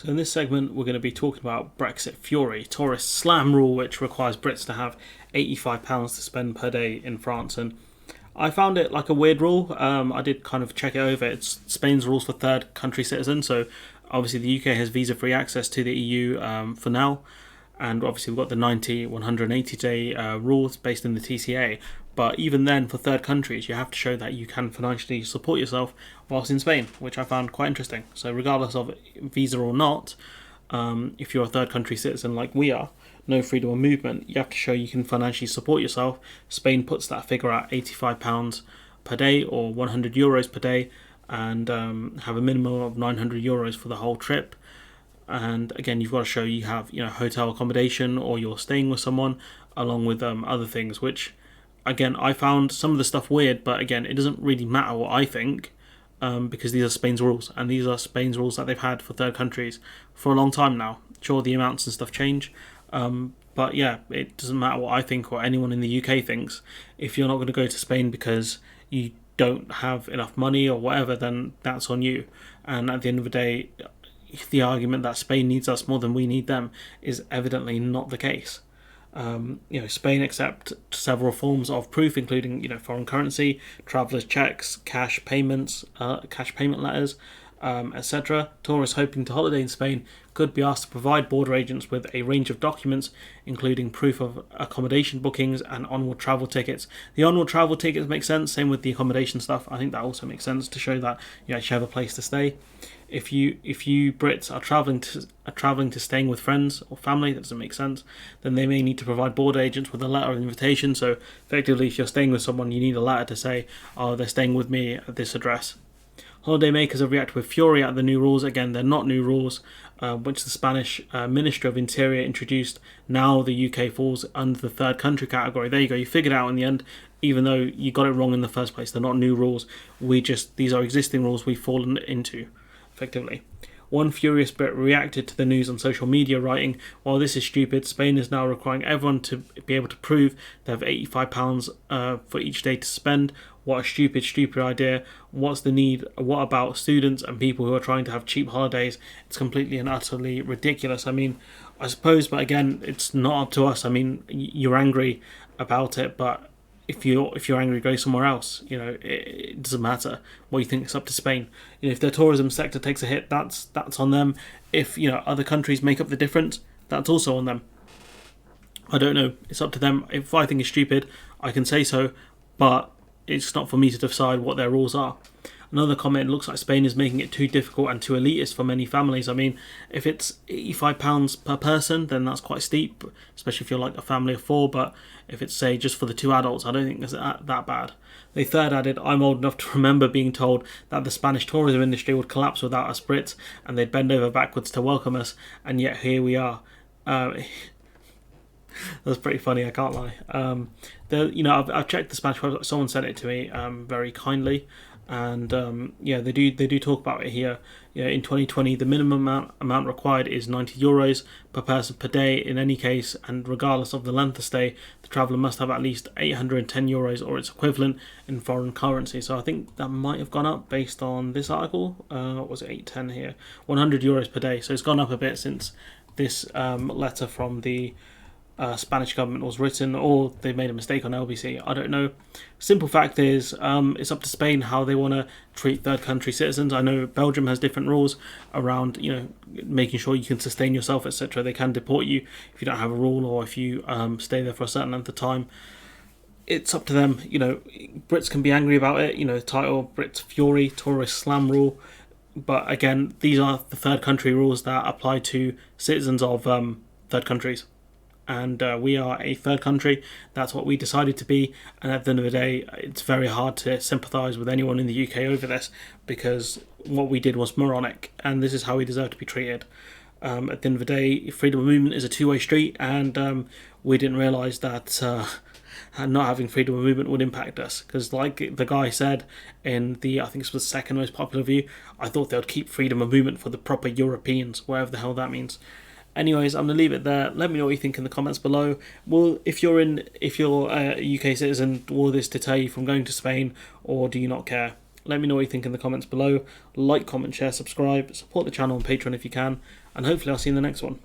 So in this segment, we're going to be talking about Brexit Fury, tourist slam rule, which requires Brits to have £85 to spend per day in France. And I found it like a weird rule. I did kind of check it over. It's Spain's rules for third country citizens. So obviously the UK has visa-free access to the EU for now. And obviously we've got the 90, 180 day rules based in the TCA. But even then, for third countries, you have to show that you can financially support yourself whilst in Spain, which I found quite interesting. So regardless of visa or not, if you're a third country citizen like we are, no freedom of movement, you have to show you can financially support yourself. Spain puts that figure at £85 per day or €100 per day, and have a minimum of €900 for the whole trip. And again, you've got to show you have hotel accommodation or you're staying with someone, along with other things, which again I found some of the stuff weird, but again it doesn't really matter what I think, because these are Spain's rules, and these are Spain's rules that they've had for third countries for a long time now. Sure, the amounts and stuff change, but yeah, it doesn't matter what I think or anyone in the UK thinks. If you're not going to go to Spain because you don't have enough money or whatever, then that's on you. And at the end of the day, the argument that Spain needs us more than we need them is evidently not the case. Spain accept several forms of proof, including foreign currency, travellers' checks, cash payments, cash payment letters, etc. Tourists hoping to holiday in Spain could be asked to provide border agents with a range of documents, including proof of accommodation bookings and onward travel tickets. The onward travel tickets make sense, same with the accommodation stuff. I think that also makes sense to show that you actually have a place to stay. If you Brits are traveling to staying with friends or family, that doesn't make sense. Then they may need to provide border agents with a letter of invitation. So effectively, if you're staying with someone, you need a letter to say, "Oh, they're staying with me at this address." Holiday makers have reacted with fury at the new rules. Again, they're not new rules, which the Spanish Minister of Interior introduced. Now the UK falls under the third country category. There you go. You figured it out in the end, even though you got it wrong in the first place. They're not new rules. These are existing rules we've fallen into, effectively. One furious Brit reacted to the news on social media, writing, "While this is stupid, Spain is now requiring everyone to be able to prove they have £85 for each day to spend. What a stupid idea. What's the need? What about students and people who are trying to have cheap holidays? It's completely and utterly ridiculous." I mean, I suppose, but again, it's not up to us. I mean, you're angry about it, but if you're angry, go somewhere else. It doesn't matter what you think. It's up to Spain. If their tourism sector takes a hit, that's on them. If other countries make up the difference, that's also on them. I don't know. It's up to them. If I think it's stupid, I can say so, but it's not for me to decide what their rules are. Another comment: looks like Spain is making it too difficult and too elitist for many families. I mean, if it's £85 per person, then that's quite steep, especially if you're like a family of four. But if it's, say, just for the two adults, I don't think it's that bad. They third added, "I'm old enough to remember being told that the Spanish tourism industry would collapse without us Brits, and they'd bend over backwards to welcome us, and yet here we are." That's pretty funny, I can't lie. I've checked the Spanish website. Someone sent it to me very kindly, and they do talk about it here. In 2020, the minimum amount required is €90 per person per day in any case, and regardless of the length of stay, the traveller must have at least €810 or its equivalent in foreign currency. So I think that might have gone up based on this article. What was it, 810 here? €100 per day. So it's gone up a bit since this letter from the Spanish government was written, or they made a mistake on LBC. I don't know. Simple fact is, it's up to Spain how they want to treat third country citizens. I know Belgium has different rules around, making sure you can sustain yourself, etc. They can deport you if you don't have a rule, or if you stay there for a certain length of time. It's up to them. Brits can be angry about it. The title, Brits Fury, Tourist Slam Rule. But again, these are the third country rules that apply to citizens of third countries. And we are a third country. That's what we decided to be. And at the end of the day, it's very hard to sympathise with anyone in the UK over this, because what we did was moronic, and this is how we deserve to be treated. At the end of the day, freedom of movement is a two-way street, and we didn't realise that not having freedom of movement would impact us. Because like the guy said in I think this was the second most popular view, I thought they would keep freedom of movement for the proper Europeans, whatever the hell that means. Anyways, I'm going to leave it there. Let me know what you think in the comments below. If you're a UK citizen, will this deter you from going to Spain, or do you not care? Let me know what you think in the comments below. Like, comment, share, subscribe. Support the channel on Patreon if you can. and hopefully I'll see you in the next one.